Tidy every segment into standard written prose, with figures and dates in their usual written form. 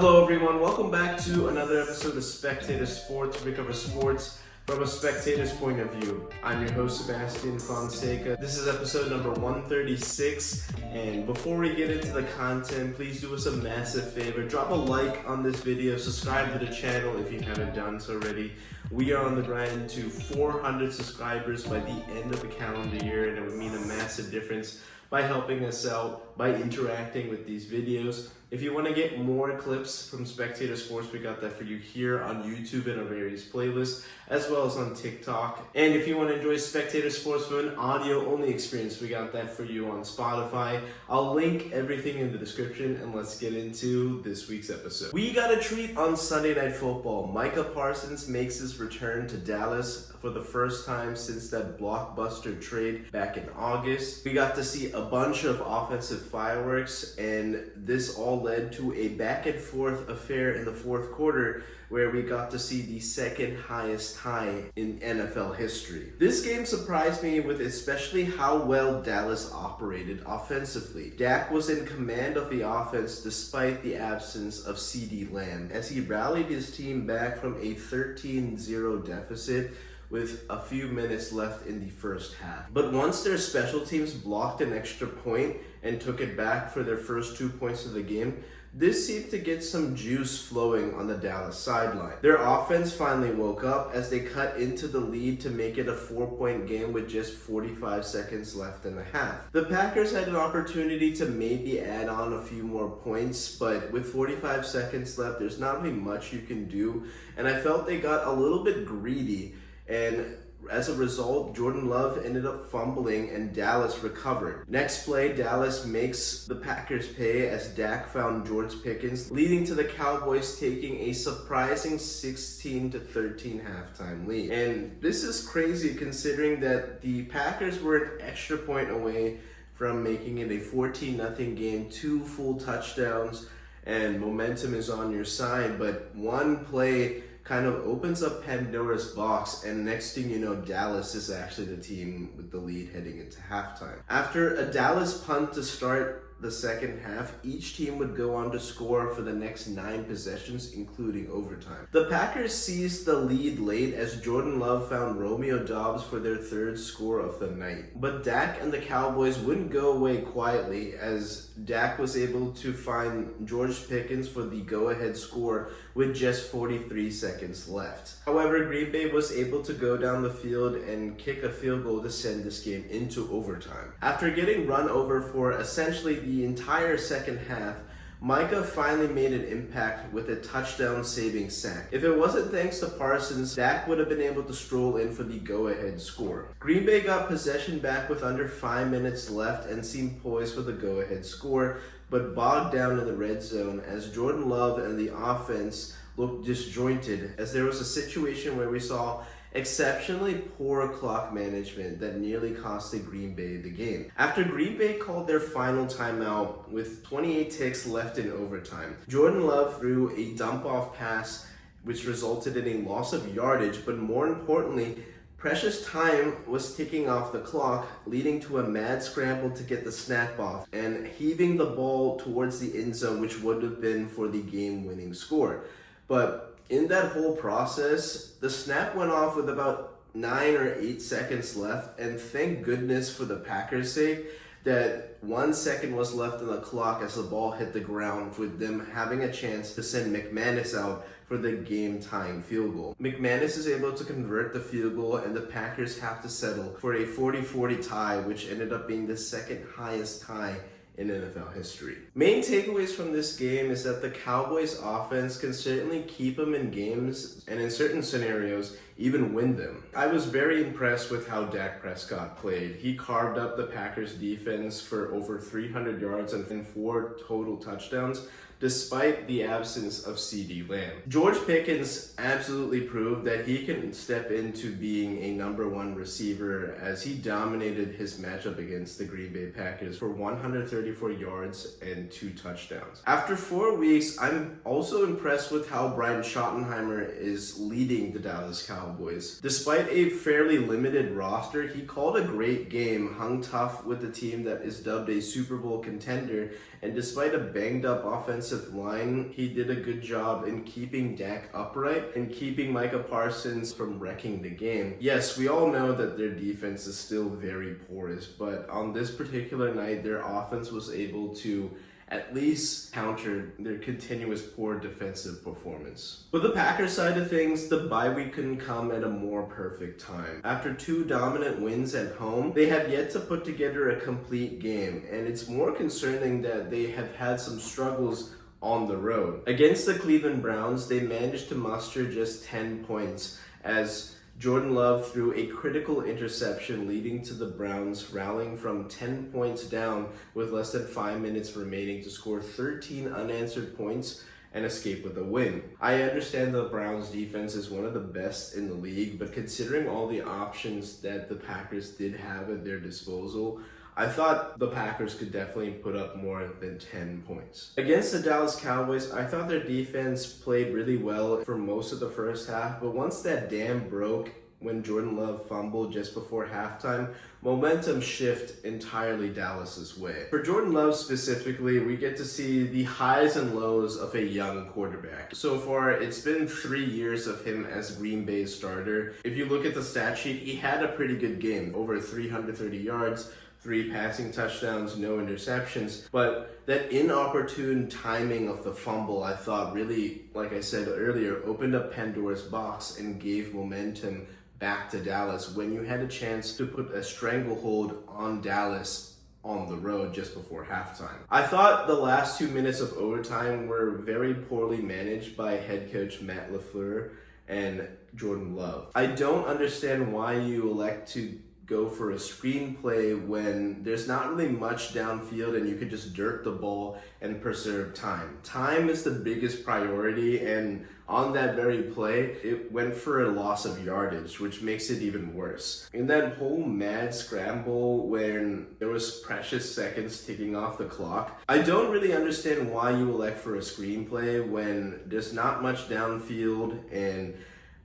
Hello everyone, welcome back to another episode of Spectator Sports. We cover sports from a spectator's point of view. I'm your host Sebastian Fonseca. This is episode number 136, and before we get into the content, please do us a massive favor. Drop a like on this video, subscribe to the channel if you haven't done so already. We are on the grind to 400 subscribers by the end of the calendar year, and it would mean a massive difference by helping us out, by interacting with these videos. If you want to get more clips from Spectator Sports, we got that for you here on YouTube and our various playlists, as well as on TikTok. And if you want to enjoy Spectator Sports with an audio-only experience, we got that for you on Spotify. I'll link everything in the description, and let's get into this week's episode. We got a treat on Sunday Night Football. Micah Parsons makes his return to Dallas for the first time since that blockbuster trade back in August. We got to see a bunch of offensive fireworks, and this all led to a back and forth affair in the fourth quarter where we got to see the second highest tie in NFL history. This game surprised me with especially how well Dallas operated offensively. Dak was in command of the offense despite the absence of CeeDee Lamb as he rallied his team back from a 13-0 deficit with a few minutes left in the first half. But once their special teams blocked an extra point and took it back for their first 2 points of the game, this seemed to get some juice flowing on the Dallas sideline. Their offense finally woke up as they cut into the lead to make it a 4-point game with just 45 seconds left in the half. The Packers had an opportunity to maybe add on a few more points, but with 45 seconds left, there's not really much you can do, and I felt they got a little bit greedy. And as a result, Jordan Love ended up fumbling and Dallas recovered. Next play, Dallas makes the Packers pay as Dak found George Pickens, leading to the Cowboys taking a surprising 16-13 halftime lead. And this is crazy considering that the Packers were an extra point away from making it a 14-0 game, 2 full touchdowns, and momentum is on your side. But one play kind of opens up Pandora's box, and next thing you know, Dallas is actually the team with the lead heading into halftime. After a Dallas punt to start the second half, each team would go on to score for the next 9 possessions, including overtime. The Packers seized the lead late as Jordan Love found Romeo Doubs for their 3rd score of the night. But Dak and the Cowboys wouldn't go away quietly as Dak was able to find George Pickens for the go-ahead score with just 43 seconds left. However, Green Bay was able to go down the field and kick a field goal to send this game into overtime. After getting run over for essentially the entire second half, Micah finally made an impact with a touchdown-saving sack. If it wasn't thanks to Parsons, Dak would have been able to stroll in for the go-ahead score. Green Bay got possession back with under 5 minutes left and seemed poised for the go-ahead score, but bogged down in the red zone as Jordan Love and the offense looked disjointed as there was a situation where we saw exceptionally poor clock management that nearly costed Green Bay the game. After Green Bay called their final timeout with 28 ticks left in overtime, Jordan Love threw a dump-off pass which resulted in a loss of yardage, but more importantly, precious time was ticking off the clock, leading to a mad scramble to get the snap off and heaving the ball towards the end zone, which would have been for the game-winning score. But in that whole process, the snap went off with about 9 or 8 seconds left, and thank goodness for the Packers' sake that 1 second was left on the clock as the ball hit the ground, with them having a chance to send McManus out for the game-tying field goal. McManus is able to convert the field goal, and the Packers have to settle for a 40-40 tie, which ended up being the second highest tie in NFL history. Main takeaways from this game is that the Cowboys offense can certainly keep them in games and in certain scenarios even win them. I was very impressed with how Dak Prescott played. He carved up the Packers defense for over 300 yards and 4 total touchdowns despite the absence of CeeDee Lamb. George Pickens absolutely proved that he can step into being a #1 receiver as he dominated his matchup against the Green Bay Packers for 130 234 yards and 2 touchdowns. After 4 weeks, I'm also impressed with how Brian Schottenheimer is leading the Dallas Cowboys. Despite a fairly limited roster, he called a great game, hung tough with the team that is dubbed a Super Bowl contender, and despite a banged up offensive line, he did a good job in keeping Dak upright and keeping Micah Parsons from wrecking the game. Yes, we all know that their defense is still very porous, but on this particular night, their offense was able to at least counter their continuous poor defensive performance. With the Packers side of things, the bye week couldn't come at a more perfect time. After 2 dominant wins at home, they have yet to put together a complete game, and it's more concerning that they have had some struggles on the road. Against the Cleveland Browns, they managed to muster just 10 points as Jordan Love threw a critical interception, leading to the Browns rallying from 10 points down with less than 5 minutes remaining to score 13 unanswered points and escape with a win. I understand the Browns defense is one of the best in the league, but considering all the options that the Packers did have at their disposal, I thought the Packers could definitely put up more than 10 points. Against the Dallas Cowboys, I thought their defense played really well for most of the first half, but once that dam broke when Jordan Love fumbled just before halftime, momentum shift entirely Dallas's way. For Jordan Love specifically, we get to see the highs and lows of a young quarterback. So far, it's been 3 years of him as Green Bay's starter. If you look at the stat sheet, he had a pretty good game, over 330 yards, 3 passing touchdowns, no interceptions. But that inopportune timing of the fumble, I thought really, like I said earlier, opened up Pandora's box and gave momentum back to Dallas when you had a chance to put a stranglehold on Dallas on the road just before halftime. I thought the last 2 minutes of overtime were very poorly managed by head coach Matt LaFleur and Jordan Love. I don't understand why you elect to go for a screenplay when there's not really much downfield and you can just dirt the ball and preserve time. Time is the biggest priority, and on that very play, it went for a loss of yardage, which makes it even worse. In that whole mad scramble when there was precious seconds ticking off the clock, I don't really understand why you elect for a screenplay when there's not much downfield and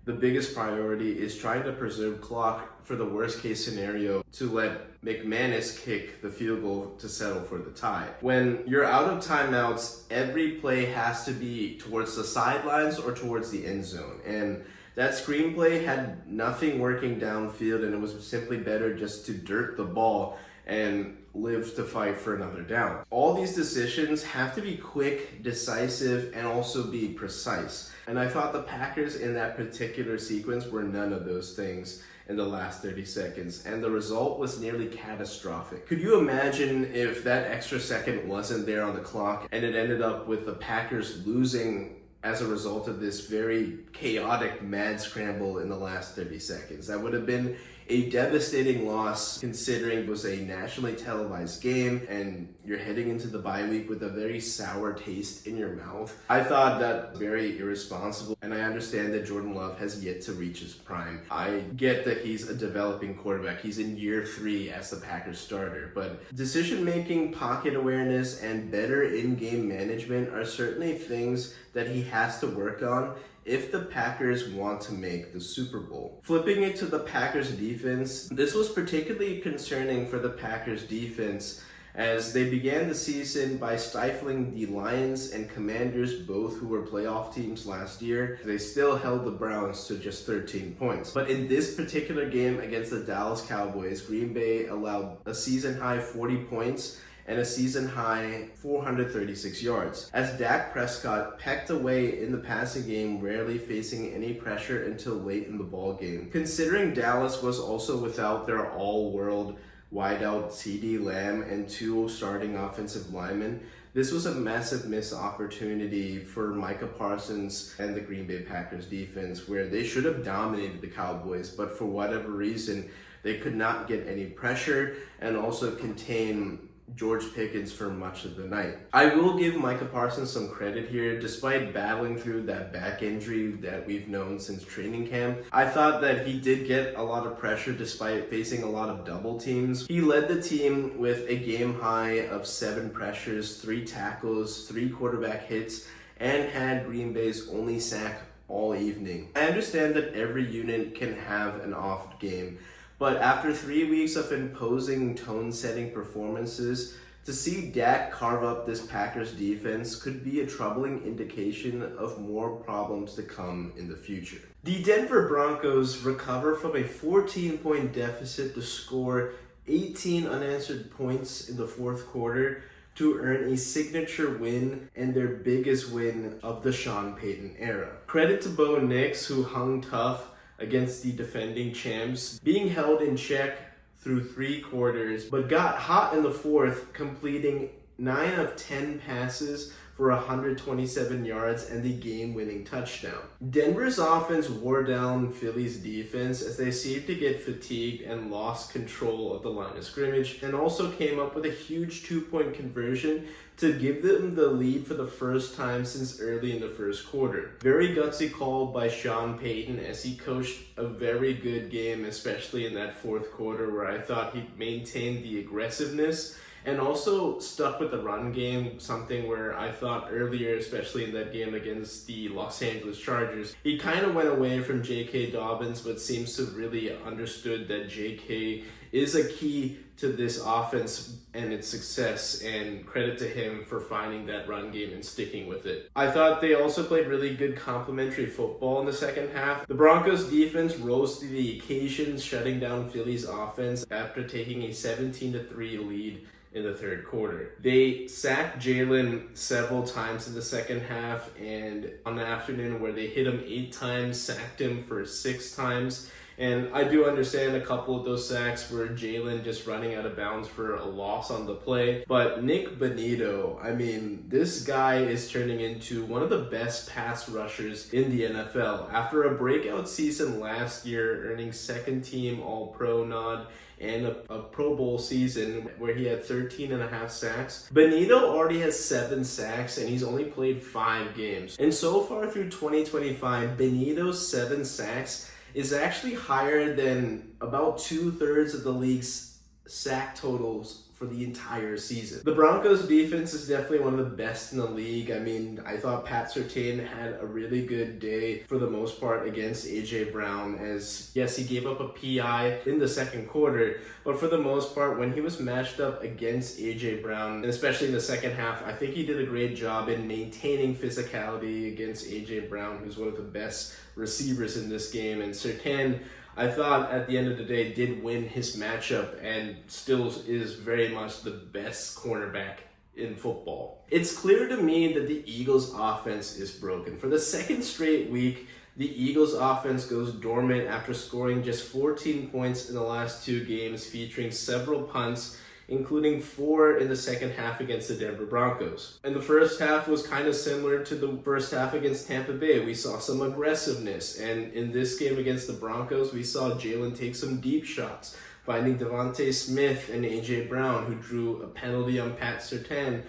the biggest priority is trying to preserve clock for the worst case scenario to let McManus kick the field goal to settle for the tie. When you're out of timeouts, every play has to be towards the sidelines or towards the end zone. And that screenplay had nothing working downfield, and it was simply better just to dirt the ball and live to fight for another down. All these decisions have to be quick, decisive, and also be precise. And I thought the Packers in that particular sequence were none of those things in the last 30 seconds, and the result was nearly catastrophic. Could you imagine if that extra second wasn't there on the clock and it ended up with the Packers losing as a result of this very chaotic mad scramble in the last 30 seconds? That would have been a devastating loss considering it was a nationally televised game and you're heading into the bye week with a very sour taste in your mouth. I thought that very irresponsible, and I understand that Jordan Love has yet to reach his prime. I get that he's a developing quarterback. He's in year 3 as the Packers starter, but decision-making, pocket awareness, and better in-game management are certainly things that he has to work on if the Packers want to make the Super Bowl. Flipping it to the Packers defense, this was particularly concerning for the Packers defense as they began the season by stifling the Lions and Commanders, both who were playoff teams last year. They still held the Browns to just 13 points. But in this particular game against the Dallas Cowboys, Green Bay allowed a season-high 40 points and a season-high 436 yards, as Dak Prescott pecked away in the passing game, rarely facing any pressure until late in the ball game. Considering Dallas was also without their all-world wideout CeeDee Lamb and 2 starting offensive linemen, this was a massive missed opportunity for Micah Parsons and the Green Bay Packers defense, where they should have dominated the Cowboys, but for whatever reason, they could not get any pressure and also contain George Pickens for much of the night. I will give Micah Parsons some credit here. Despite battling through that back injury that we've known since training camp, I thought that he did get a lot of pressure despite facing a lot of double teams. He led the team with a game high of 7 pressures, 3 tackles, 3 quarterback hits, and had Green Bay's only sack all evening. I understand that every unit can have an off game, but after 3 weeks of imposing tone-setting performances, to see Dak carve up this Packers defense could be a troubling indication of more problems to come in the future. The Denver Broncos recover from a 14-point deficit to score 18 unanswered points in the fourth quarter to earn a signature win and their biggest win of the Sean Payton era. Credit to Bo Nix, who hung tough against the defending champs, being held in check through 3 quarters, but got hot in the fourth, completing 9 of 10 passes for 127 yards and the game-winning touchdown. Denver's offense wore down Philly's defense as they seemed to get fatigued and lost control of the line of scrimmage, and also came up with a huge 2-point conversion to give them the lead for the first time since early in the first quarter. Very gutsy call by Sean Payton as he coached a very good game, especially in that fourth quarter where I thought he maintained the aggressiveness and also stuck with the run game, something where I thought earlier, especially in that game against the Los Angeles Chargers, he kind of went away from J.K. Dobbins, but seems to really understood that J.K. is a key to this offense and its success, and credit to him for finding that run game and sticking with it. I thought they also played really good complementary football in the second half. The Broncos defense rose to the occasion, shutting down Philly's offense after taking a 17-3 lead in the third quarter. They sacked Jalen several times in the second half, and on the afternoon where they hit him 8 times, sacked him for 6 times. And I do understand a couple of those sacks were Jalen just running out of bounds for a loss on the play. But Nick Bonito, I mean, this guy is turning into one of the best pass rushers in the NFL. After a breakout season last year, earning second team All-Pro nod and a Pro Bowl season where he had 13.5 sacks. Bonito already has 7 sacks and he's only played 5 games. And so far through 2025, Bonito's 7 sacks is actually higher than about 2/3 of the league's sack totals for the entire season. The Broncos defense is definitely one of the best in the league. I mean, I thought Pat Surtain had a really good day for the most part against A.J. Brown, as yes, he gave up a PI in the second quarter, but for the most part, when he was matched up against A.J. Brown, and especially in the second half, I think he did a great job in maintaining physicality against A.J. Brown, who's one of the best receivers in this game. And Surtain, I thought at the end of the day, did win his matchup and still is very much the best cornerback in football. It's clear to me that the Eagles' offense is broken. For the second straight week, the Eagles' offense goes dormant after scoring just 14 points in the last 2 games, featuring several punts, including 4 in the second half against the Denver Broncos. And the first half was kind of similar to the first half against Tampa Bay. We saw some aggressiveness, and in this game against the Broncos, we saw Jalen take some deep shots, finding Devontae Smith and A.J. Brown, who drew a penalty on Pat Surtain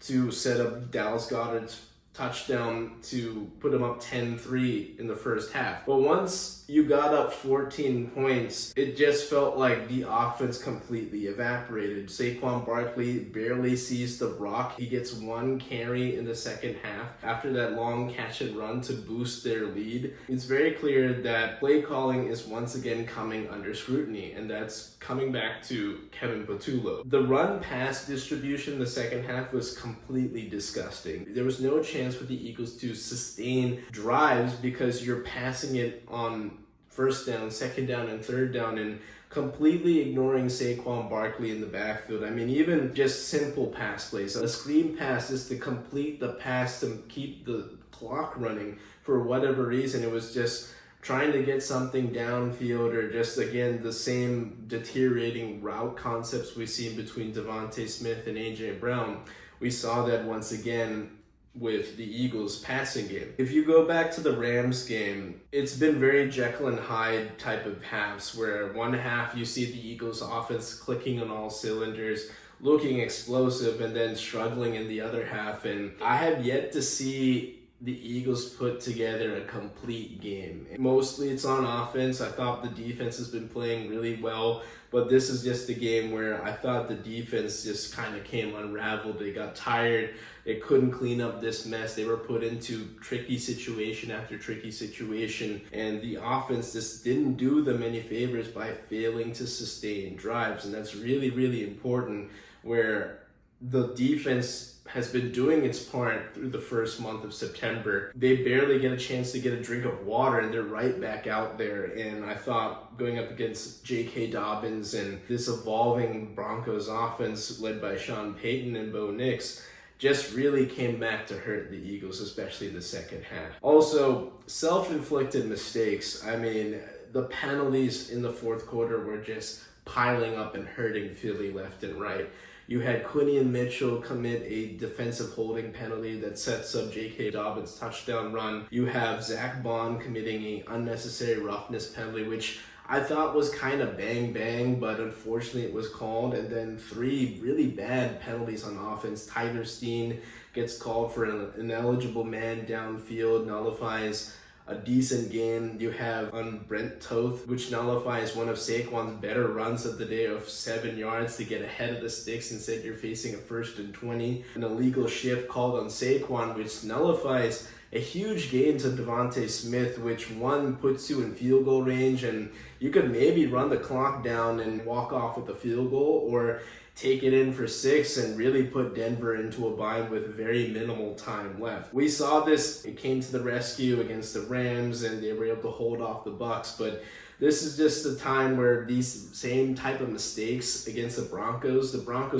to set up Dallas Goedert's touchdown to put him up 10-3 in the first half. But once you got up 14 points, it just felt like the offense completely evaporated. Saquon Barkley barely sees the rock. He gets 1 carry in the second half after that long catch and run to boost their lead. It's very clear that play calling is once again coming under scrutiny, and that's coming back to Kevin Patullo. The run-pass distribution in the second half was completely disgusting. There was no chance for the Eagles to sustain drives because you're passing it on first down, second down, and third down, and completely ignoring Saquon Barkley in the backfield. I mean, even just simple pass plays, a screen pass is to complete the pass to keep the clock running. For whatever reason, it was just trying to get something downfield, or just, again, the same deteriorating route concepts we've seen between Devontae Smith and A.J. Brown. We saw that once again with the Eagles passing game. If you go back to the Rams game, it's been very Jekyll and Hyde type of halves, where one half you see the Eagles offense clicking on all cylinders, looking explosive and then struggling in the other half. And I have yet to see the Eagles put together a complete game. Mostly it's on offense. I thought the defense has been playing really well, but this is just a game where I thought the defense just kind of came unraveled. They got tired. They couldn't clean up this mess. They were put into tricky situation after tricky situation, and the offense just didn't do them any favors by failing to sustain drives. And that's really, really important, where the defense has been doing its part through the first month of September. They barely get a chance to get a drink of water, and they're right back out there. And I thought going up against J.K. Dobbins and this evolving Broncos offense led by Sean Payton and Bo Nix just really came back to hurt the Eagles, especially in the second half. Also, self-inflicted mistakes. I mean, the penalties in the fourth quarter were just piling up and hurting Philly left and right. You had Quinion Mitchell commit a defensive holding penalty that sets up J.K. Dobbins' touchdown run. You have Zach Bond committing an unnecessary roughness penalty, which I thought was kind of bang, but unfortunately it was called. And then 3 really bad penalties on offense. Tyler Steen gets called for an ineligible man downfield, nullifies a decent game. You have on Brent Toth, which nullifies one of Saquon's better runs of the day of 7 yards to get ahead of the sticks. Instead, you're facing a 1st and 20. An illegal shift called on Saquon, which nullifies a huge gain to Devontae Smith, which one puts you in field goal range, and you could maybe run the clock down and walk off with a field goal, or take it in for 6 and really put Denver into a bind with very minimal time left. We saw this, it came to the rescue against the Rams, and they were able to hold off the Bucks, but this is just the time where these same type of mistakes against the Broncos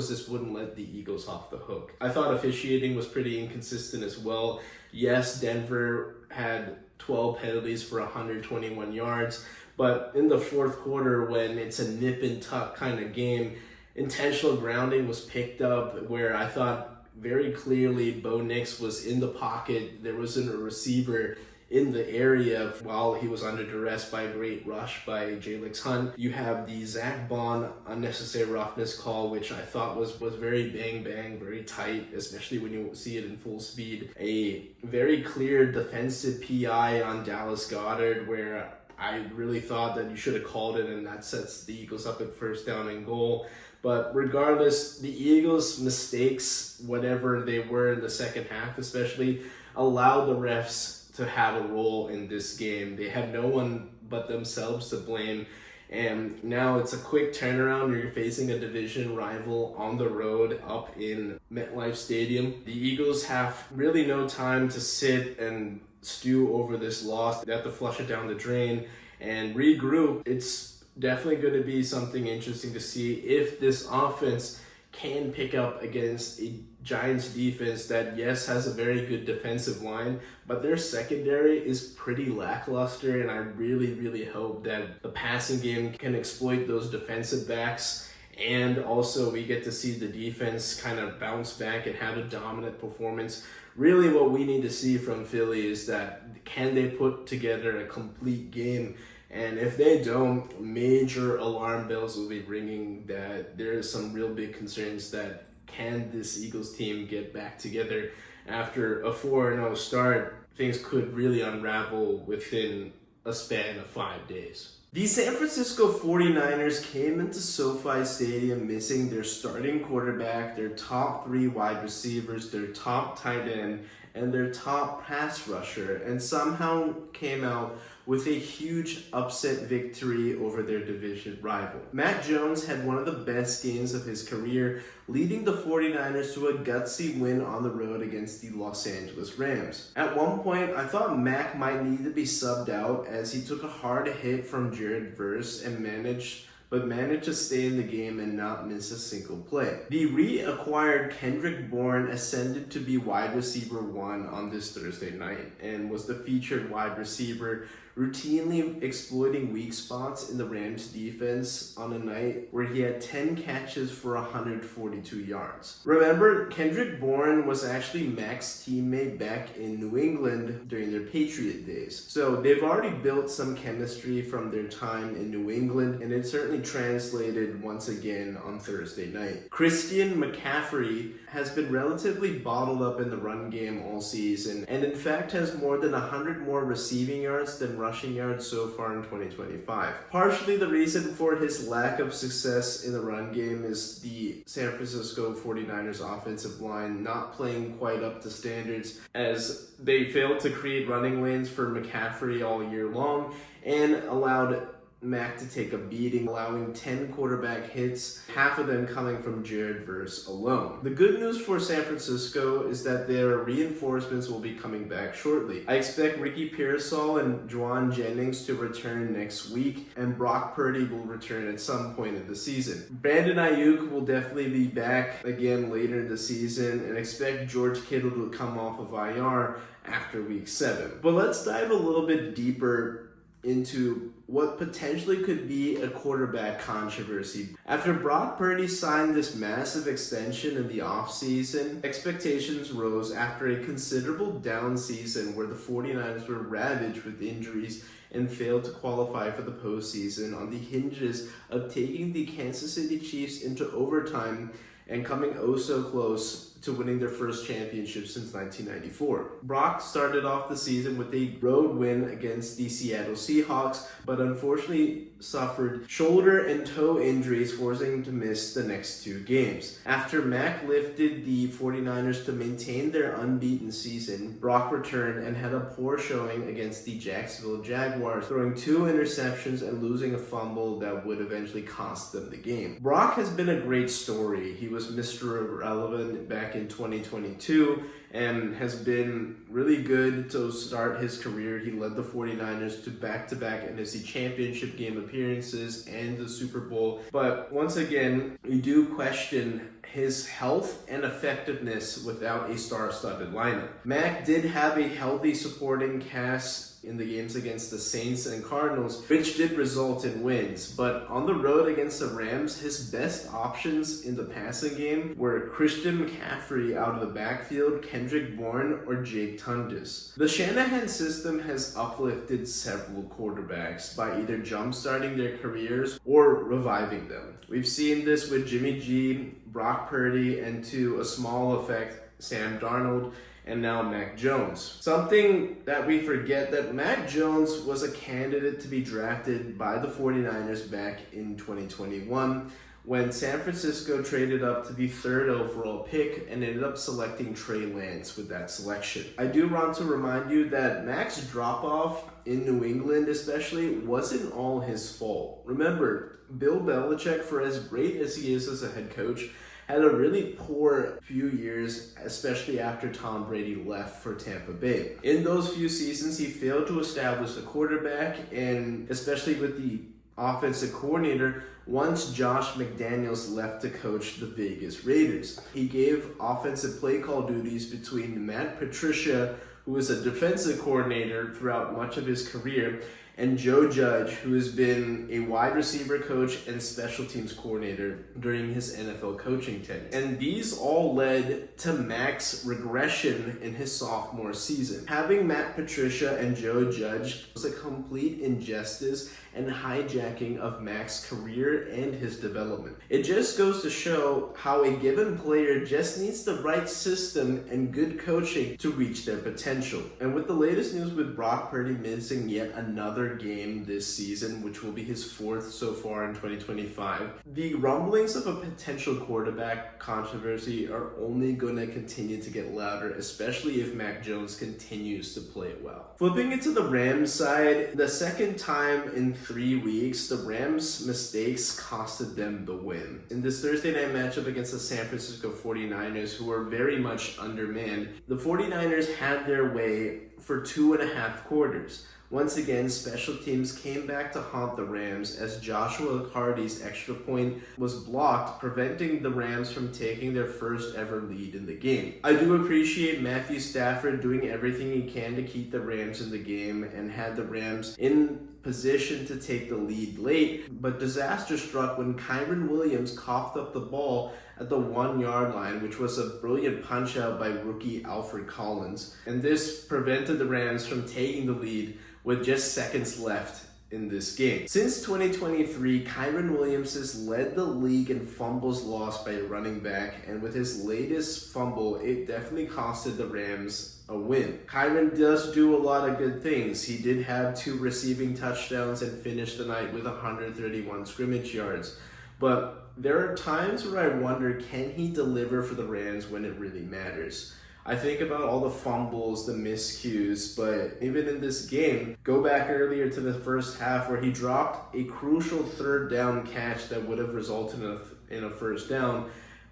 just wouldn't let the Eagles off the hook. I thought officiating was pretty inconsistent as well. Yes, Denver had 12 penalties for 121 yards, but in the fourth quarter, when it's a nip and tuck kind of game, intentional grounding was picked up, where I thought very clearly Bo Nix was in the pocket. There wasn't a receiver in the area while he was under duress by a great rush by Jalix Hunt. You have the Zach Bond unnecessary roughness call, which I thought was very bang, very tight, especially when you see it in full speed. A very clear defensive PI on Dallas Goedert, where I really thought that you should have called it, and that sets the Eagles up at 1st down and goal. But regardless, the Eagles' mistakes, whatever they were in the second half especially, allowed the refs to have a role in this game. They had no one but themselves to blame. And now it's a quick turnaround. You're facing a division rival on the road up in MetLife Stadium. The Eagles have really no time to sit and stew over this loss. They have to flush it down the drain and regroup. It's definitely going to be something interesting to see if this offense can pick up against a Giants defense that, yes, has a very good defensive line, but their secondary is pretty lackluster, and I really hope that the passing game can exploit those defensive backs, and also we get to see the defense kind of bounce back and have a dominant performance. Really what we need to see from Philly is that can they put together a complete game? And if they don't, major alarm bells will be ringing that there is some real big concerns that can this Eagles team get back together after a 4-0 start. Things could really unravel within a span of 5 days. The San Francisco 49ers came into SoFi Stadium missing their starting quarterback, their top 3 wide receivers, their top tight end, and their top pass rusher, and somehow came out with a huge upset victory over their division rival. Mac Jones had one of the best games of his career, leading the 49ers to a gutsy win on the road against the Los Angeles Rams. At one point, I thought Mac might need to be subbed out as he took a hard hit from Jared Verse and managed to stay in the game and not miss a single play. The reacquired Kendrick Bourne ascended to be wide receiver 1 on this Thursday night and was the featured wide receiver, routinely exploiting weak spots in the Rams defense on a night where he had 10 catches for 142 yards. Remember, Kendrick Bourne was actually Mac's teammate back in New England during their Patriot days. So they've already built some chemistry from their time in New England, and it certainly translated once again on Thursday night. Christian McCaffrey has been relatively bottled up in the run game all season, and in fact has more than 100 more receiving yards than rushing yards so far in 2025. Partially the reason for his lack of success in the run game is the San Francisco 49ers offensive line not playing quite up to standards, as they failed to create running lanes for McCaffrey all year long and allowed Mac to take a beating, allowing 10 quarterback hits, half of them coming from Jared Verse alone. The good news for San Francisco is that their reinforcements will be coming back shortly. I expect Ricky Pearsall and Juwan Jennings to return next week, and Brock Purdy will return at some point in the season. Brandon Ayuk will definitely be back again later in the season, and expect George Kittle to come off of IR after week 7. But let's dive a little bit deeper into what potentially could be a quarterback controversy. After Brock Purdy signed this massive extension in the offseason, expectations rose after a considerable down season where the 49ers were ravaged with injuries and failed to qualify for the postseason on the hinges of taking the Kansas City Chiefs into overtime and coming oh so close to winning their first championship since 1994. Brock started off the season with a road win against the Seattle Seahawks, but unfortunately suffered shoulder and toe injuries, forcing him to miss the next 2 games. After Mac lifted the 49ers to maintain their unbeaten season, Brock returned and had a poor showing against the Jacksonville Jaguars, throwing 2 interceptions and losing a fumble that would eventually cost them the game. Brock has been a great story. He was Mr. Irrelevant back in 2022 and has been really good to start his career. He led the 49ers to back-to-back NFC Championship game appearances and the Super Bowl. But once again, we do question his health and effectiveness without a star-studded lineup. Mac did have a healthy supporting cast in the games against the Saints and Cardinals, which did result in wins. But on the road against the Rams, his best options in the passing game were Christian McCaffrey out of the backfield, Kendrick Bourne, or Jake Tundis. The Shanahan system has uplifted several quarterbacks by either jump-starting their careers or reviving them. We've seen this with Jimmy G, Brock Purdy, and to a small effect, Sam Darnold, and now Mac Jones. Something that we forget, that Mac Jones was a candidate to be drafted by the 49ers back in 2021 when San Francisco traded up to the 3rd overall pick and ended up selecting Trey Lance with that selection. I do want to remind you that Mac's drop-off in New England especially wasn't all his fault. Remember, Bill Belichick, for as great as he is as a head coach, had a really poor few years, especially after Tom Brady left for Tampa Bay. In those few seasons, he failed to establish a quarterback, and especially with the offensive coordinator, once Josh McDaniels left to coach the Vegas Raiders. He gave offensive play call duties between Matt Patricia, who was a defensive coordinator throughout much of his career, and Joe Judge, who has been a wide receiver coach and special teams coordinator during his NFL coaching tenure. And these all led to Mac's regression in his sophomore season. Having Matt Patricia and Joe Judge was a complete injustice and hijacking of Mac's career and his development. It just goes to show how a given player just needs the right system and good coaching to reach their potential. And with the latest news with Brock Purdy missing yet another game this season, which will be his 4th so far in 2025, the rumblings of a potential quarterback controversy are only going to continue to get louder, especially if Mac Jones continues to play well. Flipping it to the Rams side, the second time in 3 weeks, the Rams' mistakes costed them the win. In this Thursday night matchup against the San Francisco 49ers, who were very much undermanned, the 49ers had their way for 2.5 quarters. Once again, special teams came back to haunt the Rams as Joshua Hardy's extra point was blocked, preventing the Rams from taking their first ever lead in the game. I do appreciate Matthew Stafford doing everything he can to keep the Rams in the game and had the Rams in position to take the lead late, but disaster struck when Kyren Williams coughed up the ball at the 1-yard line, which was a brilliant punch out by rookie Alfred Collins. And this prevented the Rams from taking the lead with just seconds left in this game. Since 2023, Kyren Williams has led the league in fumbles lost by a running back, and with his latest fumble, it definitely costed the Rams a win. Kyren does do a lot of good things. He did have 2 receiving touchdowns and finished the night with 131 scrimmage yards. But there are times where I wonder, can he deliver for the Rams when it really matters? I think about all the fumbles, the miscues, but even in this game, go back earlier to the first half where he dropped a crucial 3rd down catch that would have resulted in a first down,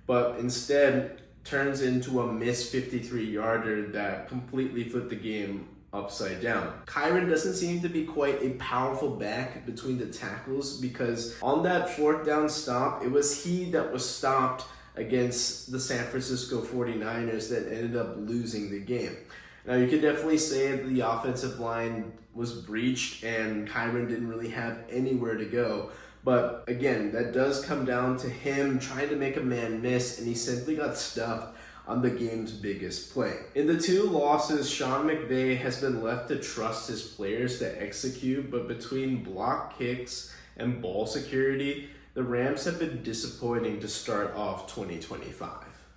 but instead turns into a missed 53-yarder that completely flipped the game upside down. Kyren doesn't seem to be quite a powerful back between the tackles, because on that 4th down stop, it was he that was stopped against the San Francisco 49ers that ended up losing the game. Now, you could definitely say that the offensive line was breached and Kyren didn't really have anywhere to go. But again, that does come down to him trying to make a man miss, and he simply got stuffed on the game's biggest play. In the 2 losses, Sean McVay has been left to trust his players to execute, but between block kicks and ball security, the Rams have been disappointing to start off 2025.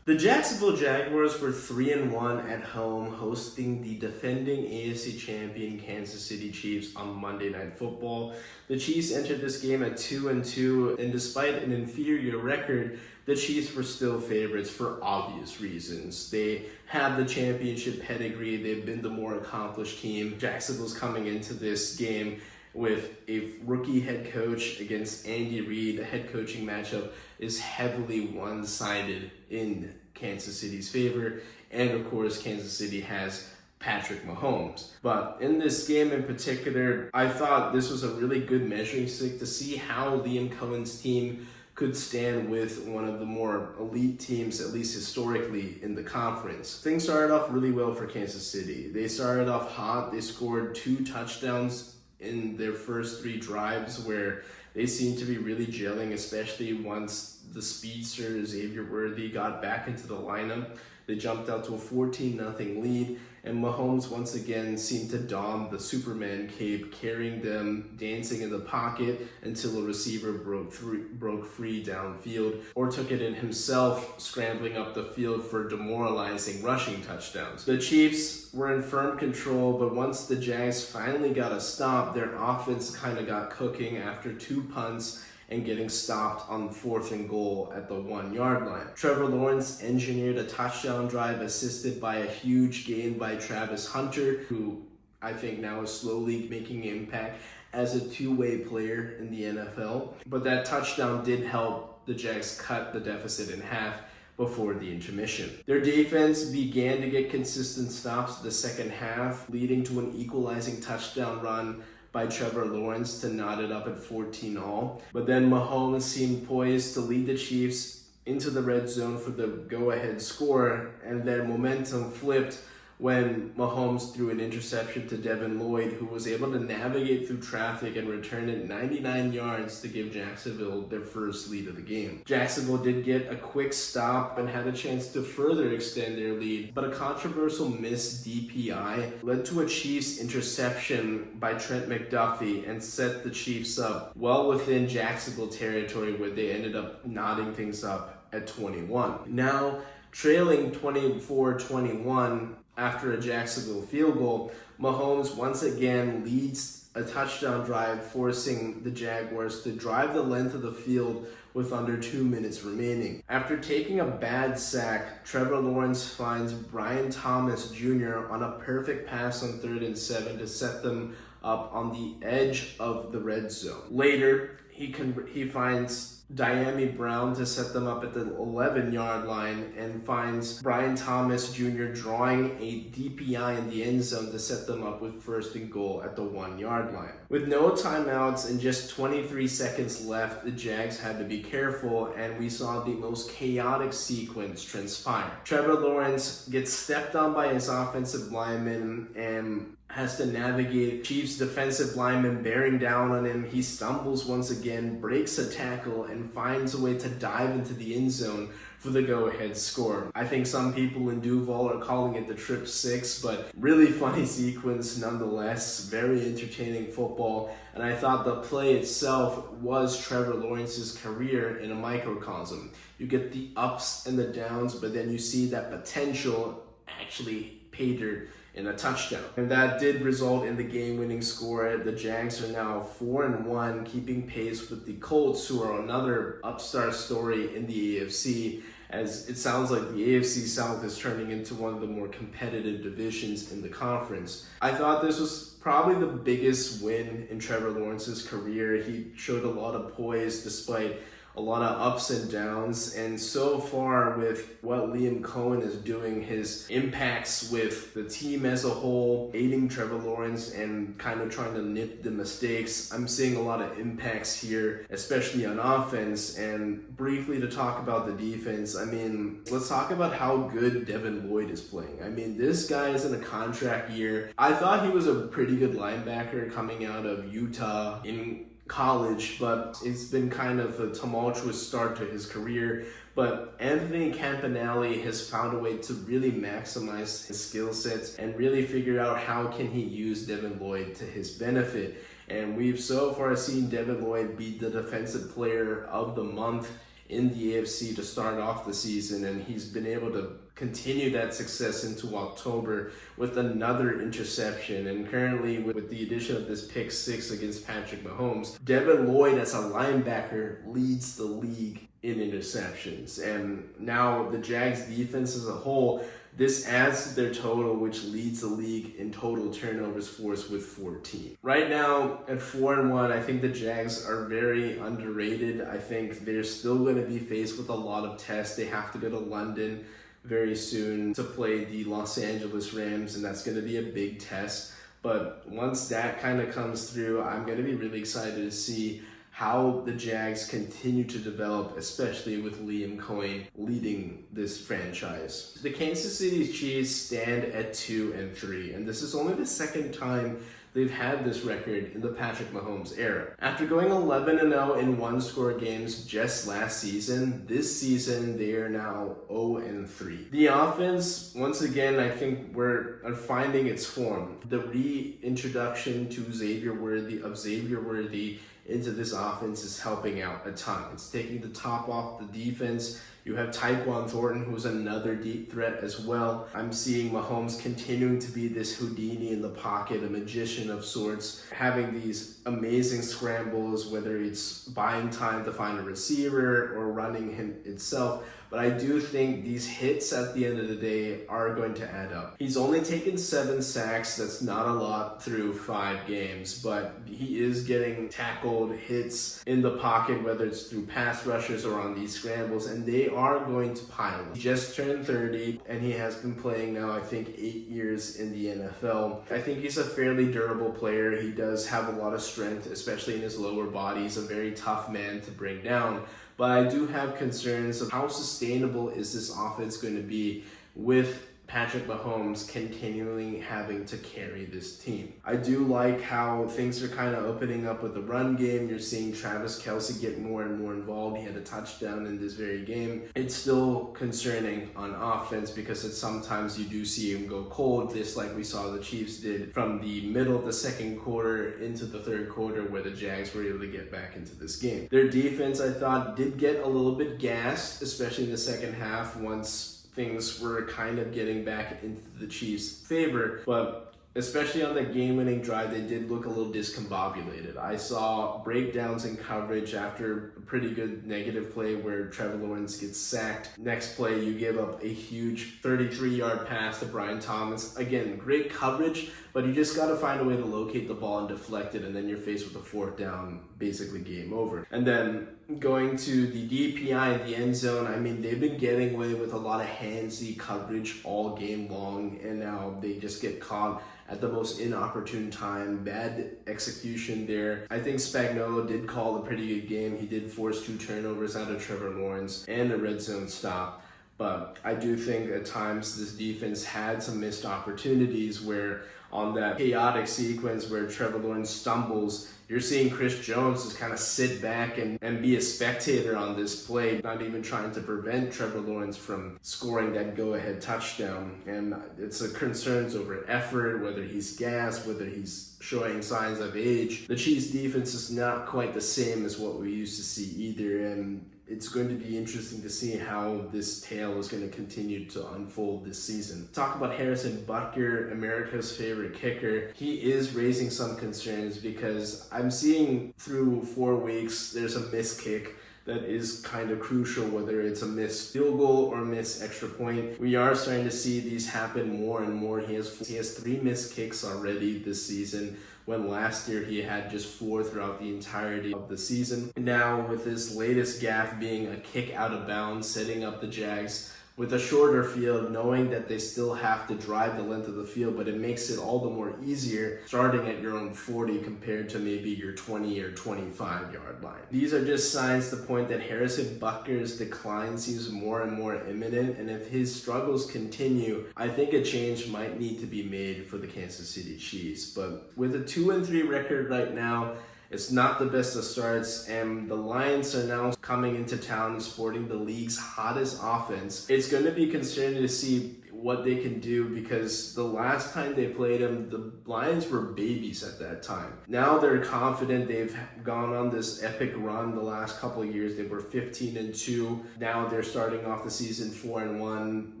The Jacksonville Jaguars were 3-1 at home, hosting the defending AFC champion Kansas City Chiefs on Monday Night Football. The Chiefs entered this game at 2-2, and despite an inferior record, the Chiefs were still favorites for obvious reasons. They have the championship pedigree, they've been the more accomplished team. Jacksonville's coming into this game with a rookie head coach against Andy Reid. The head coaching matchup is heavily one-sided in Kansas City's favor, and of course Kansas City has Patrick Mahomes. But in this game in particular, I thought this was a really good measuring stick to see how Liam Cohen's team could stand with one of the more elite teams, at least historically, in the conference. Things started off really well for Kansas City. They started off hot. They scored 2 touchdowns in their first 3 drives, where they seemed to be really gelling, especially once the speedster Xavier Worthy got back into the lineup. They jumped out to a 14-0 lead, and Mahomes once again seemed to don the Superman cape, carrying them, dancing in the pocket until a receiver broke free downfield, or took it in himself, scrambling up the field for demoralizing rushing touchdowns. The Chiefs were in firm control, but once the Jags finally got a stop, their offense kind of got cooking after 2 punts and getting stopped on 4th and goal at the 1-yard line. Trevor Lawrence engineered a touchdown drive assisted by a huge gain by Travis Hunter, who I think now is slowly making an impact as a 2-way player in the NFL. But that touchdown did help the Jags cut the deficit in half before the intermission. Their defense began to get consistent stops in the second half, leading to an equalizing touchdown run by Trevor Lawrence to knot it up at 14-all. But then Mahomes seemed poised to lead the Chiefs into the red zone for the go-ahead score, and then momentum flipped when Mahomes threw an interception to Devin Lloyd, who was able to navigate through traffic and return it 99 yards to give Jacksonville their first lead of the game. Jacksonville did get a quick stop and had a chance to further extend their lead, but a controversial missed DPI led to a Chiefs interception by Trent McDuffie and set the Chiefs up well within Jacksonville territory, where they ended up knotting things up at 21. Now, trailing 24-21, after a Jacksonville field goal, Mahomes once again leads a touchdown drive, forcing the Jaguars to drive the length of the field with under 2 minutes remaining. After taking a bad sack, Trevor Lawrence finds Brian Thomas Jr. on a perfect pass on 3rd and 7 to set them up on the edge of the red zone. Later, he finds Diami Brown to set them up at the 11-yard line and finds Brian Thomas Jr. drawing a DPI in the end zone to set them up with first and goal at the 1-yard line. With no timeouts and just 23 seconds left, the Jags had to be careful, and we saw the most chaotic sequence transpire. Trevor Lawrence gets stepped on by his offensive lineman and has to navigate Chiefs defensive lineman bearing down on him. He stumbles once again, breaks a tackle, and finds a way to dive into the end zone for the go-ahead score. I think some people in Duval are calling it the Trip Six, but really funny sequence nonetheless. Very entertaining football, and I thought the play itself was Trevor Lawrence's career in a microcosm. You get the ups and the downs, but then you see that potential actually pater in a touchdown. And that did result in the game-winning score. The Jags are now 4-1, keeping pace with the Colts, who are another upstart story in the AFC, as it sounds like the AFC South is turning into one of the more competitive divisions in the conference. I thought this was probably the biggest win in Trevor Lawrence's career. He showed a lot of poise despite a lot of ups and downs, and so far with what Liam Cohen is doing, his impacts with the team as a whole, aiding Trevor Lawrence and kind of trying to nip the mistakes, I'm seeing a lot of impacts here, especially on offense. And briefly to talk about the defense, let's talk about how good Devin Lloyd is playing. This guy is in a contract year. I thought he was a pretty good linebacker coming out of Utah in college, but it's been kind of a tumultuous start to his career. But Anthony Campanelli has found a way to really maximize his skill sets and really figure out how can he use Devin Lloyd to his benefit. And we've so far seen Devin Lloyd be the defensive player of the month in the AFC to start off the season, and he's been able to continue that success into October with another interception. And currently, with the addition of this pick six against Patrick Mahomes, Devin Lloyd as a linebacker leads the league in interceptions. And now the Jags defense as a whole, this adds to their total, which leads the league in total turnovers forced with 14. Right now, at 4-1, I think the Jags are very underrated. I think they're still going to be faced with a lot of tests. They have to go to London very soon to play the Los Angeles Rams, and that's going to be a big test. But once that kind of comes through, I'm going to be really excited to see how the Jags continue to develop, especially with Liam Cohen leading this franchise. The Kansas City Chiefs stand at 2-3, and this is only the second time they've had this record in the Patrick Mahomes era. After going 11-0 in one-score games just last season, this season they are now 0-3. The offense, once again, I think we're finding its form. The reintroduction to Xavier Worthy into this offense is helping out a ton. It's taking the top off the defense. You have Tyquan Thornton, who's another deep threat as well. I'm seeing Mahomes continuing to be this Houdini in the pocket, a magician of sorts, having these amazing scrambles, whether it's buying time to find a receiver or running him itself. But I do think these hits at the end of the day are going to add up. He's only taken 7 sacks. That's not a lot through 5 games, but he is getting tackled, hits in the pocket, whether it's through pass rushes or on these scrambles, and they are going to pile up. He just turned 30, and he has been playing now, I think, 8 years in the NFL. I think he's a fairly durable player. He does have a lot of strength, especially in his lower body. He's a very tough man to bring down. But I do have concerns of how sustainable is this offense going to be with Patrick Mahomes continually having to carry this team. I do like how things are kind of opening up with the run game. You're seeing Travis Kelce get more and more involved. He had a touchdown in this very game. It's still concerning on offense because sometimes you do see him go cold, just like we saw the Chiefs did from the middle of the second quarter into the third quarter, where the Jags were able to get back into this game. Their defense, I thought, did get a little bit gassed, especially in the second half once things were kind of getting back into the Chiefs' favor, but especially on the game-winning drive, they did look a little discombobulated. I saw breakdowns in coverage after a pretty good negative play where Trevor Lawrence gets sacked. Next play, you give up a huge 33-yard pass to Brian Thomas. Again, great coverage, but you just got to find a way to locate the ball and deflect it, and then you're faced with a 4th down, basically game over. And then going to the DPI in the end zone, I mean, they've been getting away with a lot of handsy coverage all game long, and now they just get caught at the most inopportune time. Bad execution there. I think Spagnuolo did call a pretty good game. He did force 2 turnovers out of Trevor Lawrence and a red zone stop. But I do think at times this defense had some missed opportunities where on that chaotic sequence where Trevor Lawrence stumbles, you're seeing Chris Jones just kind of sit back and be a spectator on this play, not even trying to prevent Trevor Lawrence from scoring that go-ahead touchdown. And it's a concerns over effort, whether he's gassed, whether he's showing signs of age. The Chiefs defense is not quite the same as what we used to see either, and it's going to be interesting to see how this tale is going to continue to unfold this season. Talk about Harrison Butker, America's favorite kicker. He is raising some concerns because I'm seeing through 4 weeks there's a missed kick that is kind of crucial, whether it's a missed field goal or a missed extra point. We are starting to see these happen more and more. He has 3 missed kicks already this season, when last year he had just 4 throughout the entirety of the season. Now with this latest gaffe being a kick out of bounds, setting up the Jags with a shorter field, knowing that they still have to drive the length of the field, but it makes it all the more easier starting at your own 40 compared to maybe your 20 or 25 yard line. These are just signs to point that Harrison Butker's decline seems more and more imminent, and if his struggles continue, I think a change might need to be made for the Kansas City Chiefs. But with a 2-3 record right now, it's not the best of starts, and the Lions are now coming into town sporting the league's hottest offense. It's going to be concerning to see what they can do, because the last time they played them, the Lions were babies at that time. Now they're confident. They've gone on this epic run the last couple of years. They were 15-2. Now they're starting off the season 4-1.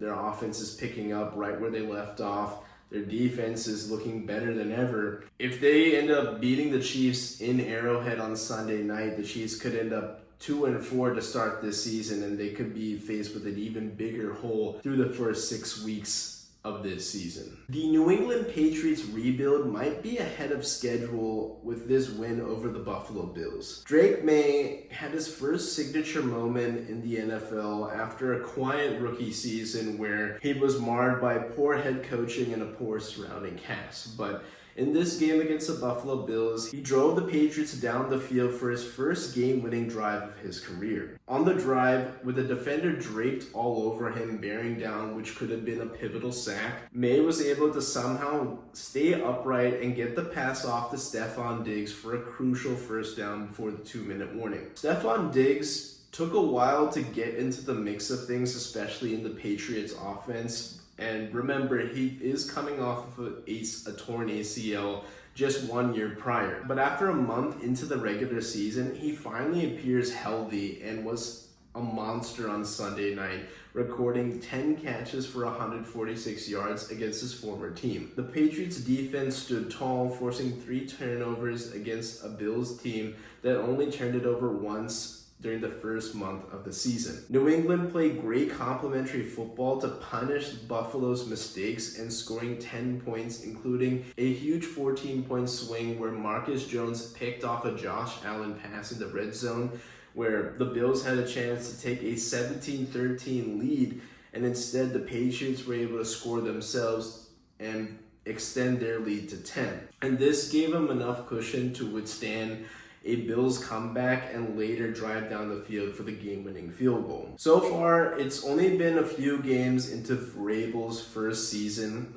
Their offense is picking up right where they left off. Their defense is looking better than ever. If they end up beating the Chiefs in Arrowhead on Sunday night, the Chiefs could end up 2-4 to start this season, and they could be faced with an even bigger hole through the first 6 weeks of this season. The New England Patriots rebuild might be ahead of schedule with this win over the Buffalo Bills. Drake May had his first signature moment in the NFL after a quiet rookie season where he was marred by poor head coaching and a poor surrounding cast. But in this game against the Buffalo Bills, he drove the Patriots down the field for his first game-winning drive of his career. On the drive, with a defender draped all over him, bearing down, which could have been a pivotal sack, May was able to somehow stay upright and get the pass off to Stefon Diggs for a crucial first down before the 2-minute warning. Stefon Diggs took a while to get into the mix of things, especially in the Patriots offense. And remember, he is coming off of a torn ACL just 1 year prior. But after a month into the regular season, he finally appears healthy and was a monster on Sunday night, recording 10 catches for 146 yards against his former team. The Patriots defense stood tall, forcing 3 turnovers against a Bills team that only turned it over once during the first month of the season. New England played great complementary football to punish Buffalo's mistakes and scoring 10 points, including a huge 14-point swing where Marcus Jones picked off a Josh Allen pass in the red zone, where the Bills had a chance to take a 17-13 lead, and instead the Patriots were able to score themselves and extend their lead to 10. And this gave them enough cushion to withstand a Bills comeback and later drive down the field for the game-winning field goal. So far, it's only been a few games into Vrabel's first season.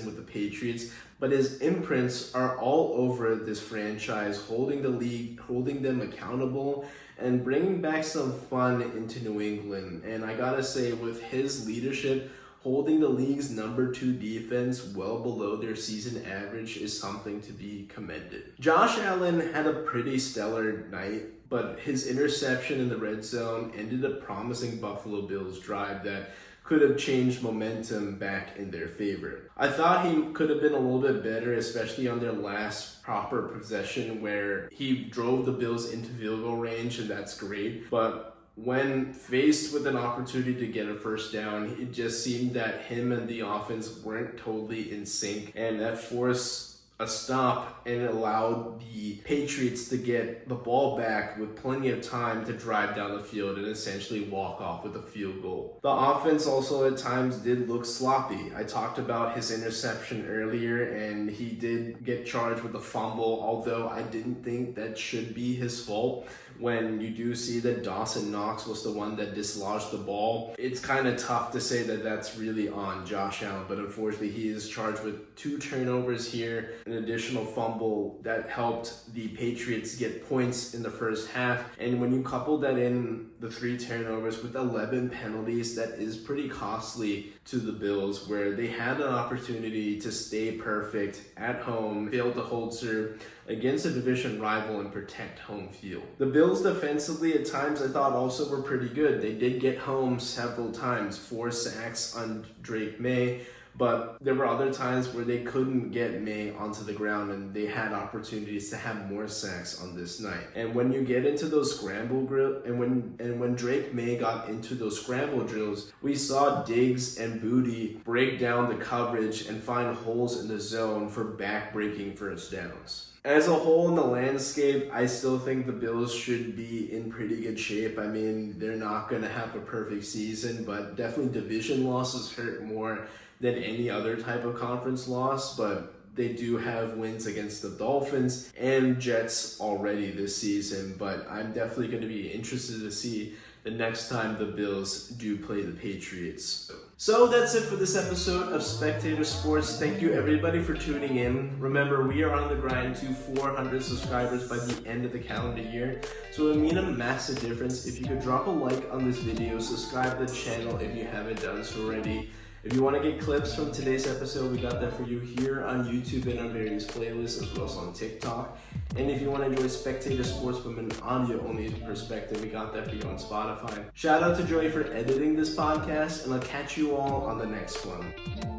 With the Patriots, but his imprints are all over this franchise, holding the league, holding them accountable, and bringing back some fun into New England. And I gotta say, with his leadership, holding the league's number 2 defense well below their season average is something to be commended. Josh Allen had a pretty stellar night, but his interception in the red zone ended a promising Buffalo Bills drive that could have changed momentum back in their favor. I thought he could have been a little bit better, especially on their last proper possession where he drove the Bills into field goal range, and that's great. But when faced with an opportunity to get a first down, it just seemed that him and the offense weren't totally in sync, and that forced a stop, and it allowed the Patriots to get the ball back with plenty of time to drive down the field and essentially walk off with a field goal. The offense also at times did look sloppy. I talked about his interception earlier, and he did get charged with a fumble, although I didn't think that should be his fault. When you do see that Dawson Knox was the one that dislodged the ball, it's kind of tough to say that that's really on Josh Allen, but unfortunately he is charged with 2 turnovers here, an additional fumble that helped the Patriots get points in the first half, and when you couple that in the 3 turnovers with 11 penalties, that is pretty costly to the Bills, where they had an opportunity to stay perfect at home, failed to hold serve against a division rival and protect home field. The Bills defensively at times I thought also were pretty good. They did get home several times, 4 sacks on Drake May, but there were other times where they couldn't get May onto the ground and they had opportunities to have more sacks on this night. And when you get into those scramble drills, and when Drake May got into those scramble drills, we saw Diggs and Booty break down the coverage and find holes in the zone for back-breaking first downs. As a whole in the landscape, I still think the Bills should be in pretty good shape. I mean, they're not going to have a perfect season, but definitely division losses hurt more than any other type of conference loss, but they do have wins against the Dolphins and Jets already this season, but I'm definitely going to be interested to see the next time the Bills do play the Patriots. So that's it for this episode of Spectator Sports. Thank you everybody for tuning in. Remember, we are on the grind to 400 subscribers by the end of the calendar year, so it would mean a massive difference if you could drop a like on this video, subscribe to the channel if you haven't done so already. If you want to get clips from today's episode, we got that for you here on YouTube and on various playlists, as well as on TikTok. And if you want to enjoy Spectator Sports from an audio-only perspective, we got that for you on Spotify. Shout out to Joey for editing this podcast, and I'll catch you all on the next one.